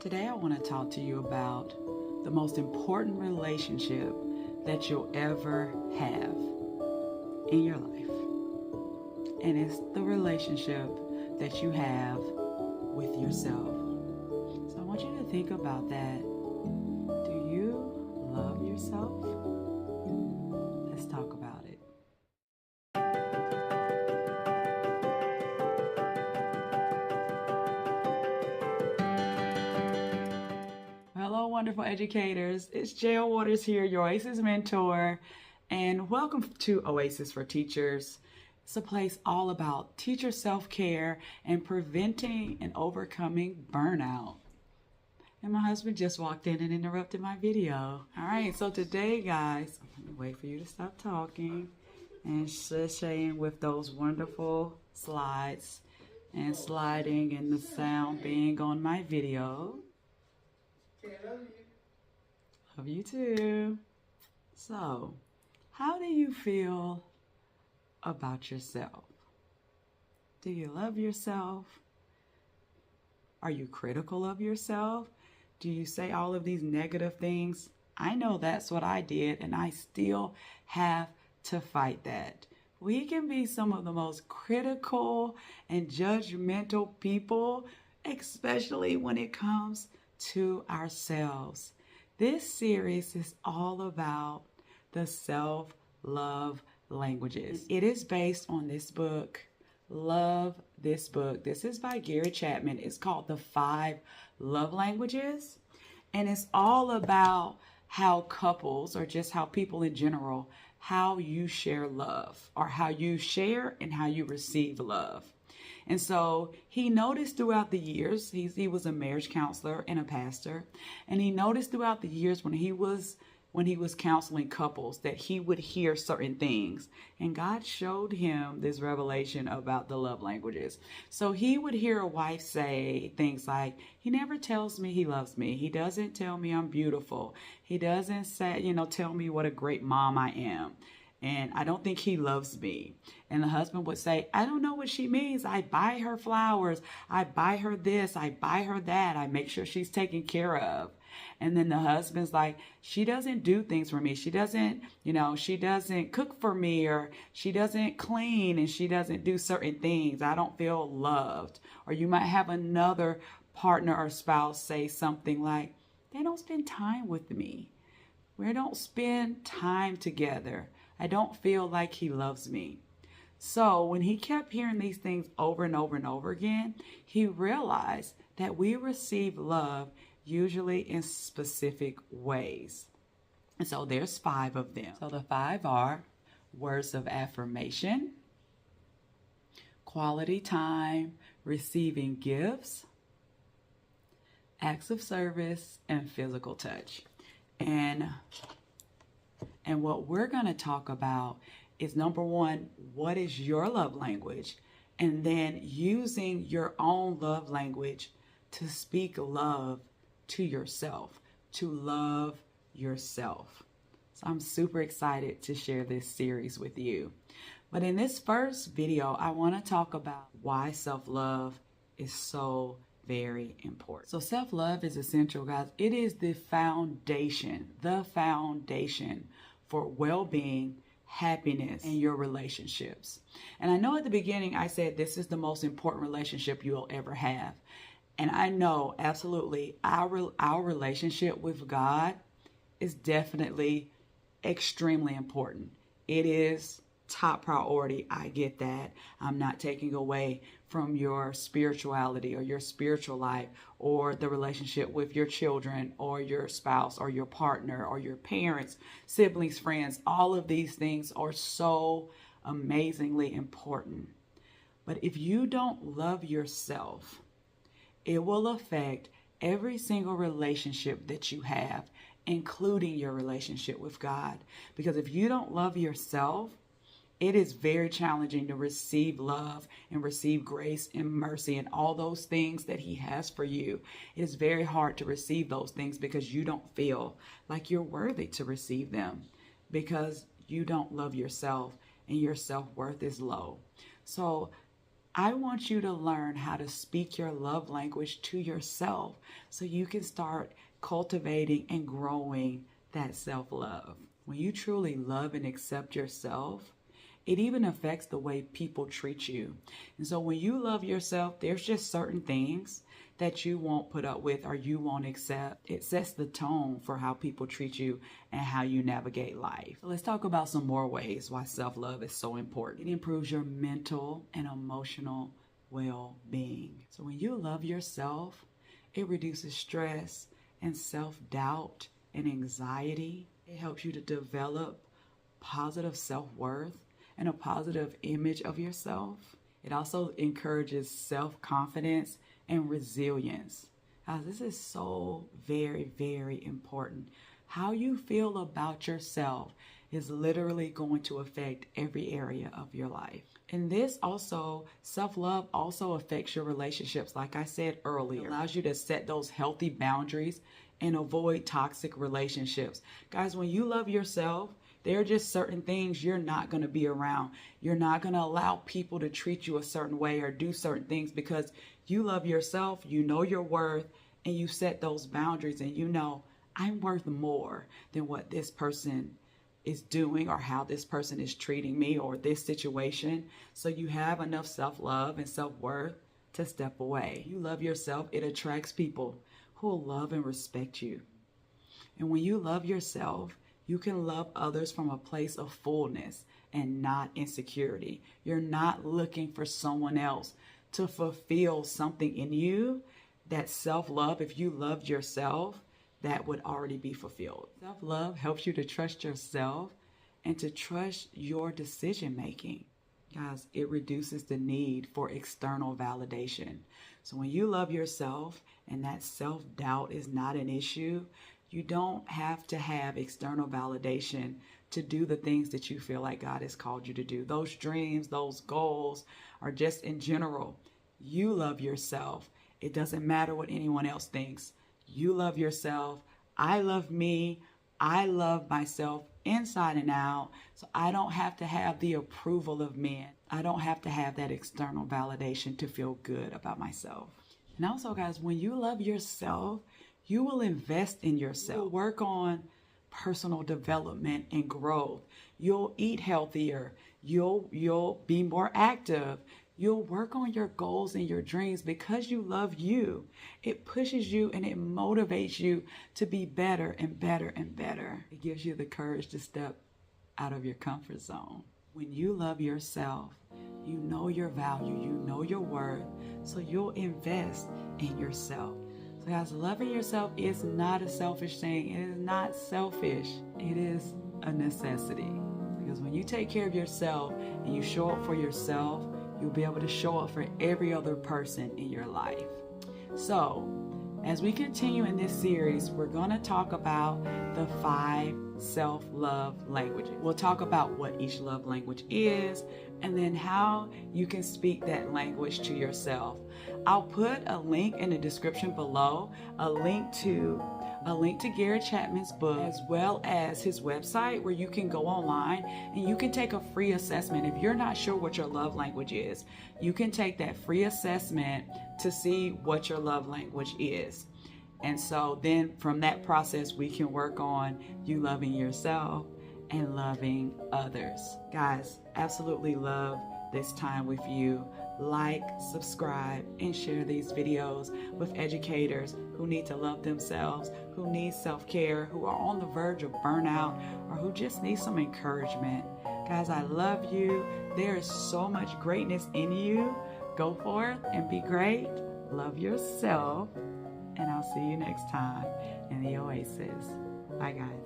Today I want to talk to you about the most important relationship that you'll ever have in your life. And it's the relationship that you have with yourself. So I want you to think about that. Do you love yourself? Let's talk about it. Hello, wonderful educators. It's Jail Waters here, your Oasis mentor, and welcome to Oasis for Teachers. It's a place all about teacher self-care and preventing and overcoming burnout. And my husband just walked in and interrupted my video. All right, so today, guys, I'm gonna wait for you to stop talking and sashaying with those wonderful slides and sliding and the sound being on my video. Love you too. So, how do you feel about yourself? Do you love yourself? Are you critical of yourself? Do you say all of these negative things? I know that's what I did, and I still have to fight that. We can be some of the most critical and judgmental people, especially when it comes to ourselves. This series is all about the self-love languages. It is based on this book, Love This Book. This is by Gary Chapman. It's called The 5 Love Languages. And it's all about how couples, or just how people in general, how you share love, or how you share and how you receive love. And so he noticed throughout the years, he was a marriage counselor and a pastor, and he noticed throughout the years when he was counseling couples that he would hear certain things. And God showed him this revelation about the love languages. So he would hear a wife say things like, he never tells me he loves me. He doesn't tell me I'm beautiful. He doesn't say, tell me what a great mom I am. And I don't think he loves me. And the husband would say, I don't know what she means. I buy her flowers. I buy her this. I buy her that. I make sure she's taken care of. And then the husband's like, she doesn't do things for me. She doesn't cook for me, or she doesn't clean, and she doesn't do certain things. I don't feel loved. Or you might have another partner or spouse say something like, they don't spend time with me. We don't spend time together. I don't feel like he loves me. So when he kept hearing these things over and over and over again, he realized that we receive love usually in specific ways. And so there's 5 of them. So the 5 are words of affirmation, quality time, receiving gifts, acts of service, and physical touch. And what we're going to talk about is, number 1, what is your love language? And then using your own love language to speak love to yourself, to love yourself. So I'm super excited to share this series with you. But in this first video, I want to talk about why self-love is so very important. So self-love is essential, guys. It is the foundation for well-being, happiness, and your relationships. And I know at the beginning I said this is the most important relationship you'll ever have. And I know absolutely our relationship with God is definitely extremely important. It is top priority. I get that. I'm not taking away from your spirituality or your spiritual life or the relationship with your children or your spouse or your partner or your parents, siblings, friends. All of these things are so amazingly important. But if you don't love yourself, it will affect every single relationship that you have, including your relationship with God. Because if you don't love yourself, it is very challenging to receive love and receive grace and mercy and all those things that He has for you. It is very hard to receive those things because you don't feel like you're worthy to receive them, because you don't love yourself and your self-worth is low. So I want you to learn how to speak your love language to yourself so you can start cultivating and growing that self-love. When you truly love and accept yourself, it even affects the way people treat you. And so when you love yourself, there's just certain things that you won't put up with or you won't accept. It sets the tone for how people treat you and how you navigate life. So let's talk about some more ways why self-love is so important. It improves your mental and emotional well-being. So when you love yourself, it reduces stress and self-doubt and anxiety. It helps you to develop positive self-worth and a positive image of yourself. It also encourages self-confidence and resilience. Guys, this is so very, very important. How you feel about yourself is literally going to affect every area of your life. And this also, self-love also affects your relationships. Like I said earlier, it allows you to set those healthy boundaries and avoid toxic relationships. Guys, when you love yourself, there are just certain things you're not going to be around. You're not going to allow people to treat you a certain way or do certain things because you love yourself, you know your worth, and you set those boundaries and you know, I'm worth more than what this person is doing or how this person is treating me or this situation. So you have enough self-love and self-worth to step away. You love yourself, it attracts people who will love and respect you. And when you love yourself, you can love others from a place of fullness and not insecurity. You're not looking for someone else to fulfill something in you. That self-love, if you loved yourself, that would already be fulfilled. Self-love helps you to trust yourself and to trust your decision making. Guys, it reduces the need for external validation. So when you love yourself and that self-doubt is not an issue, you don't have to have external validation to do the things that you feel like God has called you to do. Those dreams, those goals, or just in general, you love yourself. It doesn't matter what anyone else thinks. You love yourself. I love me. I love myself inside and out. So I don't have to have the approval of men. I don't have to have that external validation to feel good about myself. And also, guys, when you love yourself, you will invest in yourself. You'll work on personal development and growth. You'll eat healthier. You'll be more active. You'll work on your goals and your dreams because you love you. It pushes you and it motivates you to be better and better and better. It gives you the courage to step out of your comfort zone. When you love yourself, you know your value, you know your worth, so you'll invest in yourself. So guys, loving yourself is not a selfish thing. It is not selfish. It is a necessity. Because when you take care of yourself and you show up for yourself, you'll be able to show up for every other person in your life. So, as we continue in this series, we're going to talk about the 5 self-love languages. We'll talk about what each love language is and then how you can speak that language to yourself. I'll put a link in the description below, a link to Gary Chapman's book, as well as his website where you can go online and you can take a free assessment. If you're not sure what your love language is, you can take that free assessment to see what your love language is. And so then from that process, we can work on you loving yourself and loving others. Guys, absolutely love this time with you. Like, subscribe, and share these videos with educators who need to love themselves, who need self-care, who are on the verge of burnout, or who just need some encouragement. Guys, I love you. There is so much greatness in you. Go forth and be great. Love yourself. And I'll see you next time in the Oasis. Bye, guys.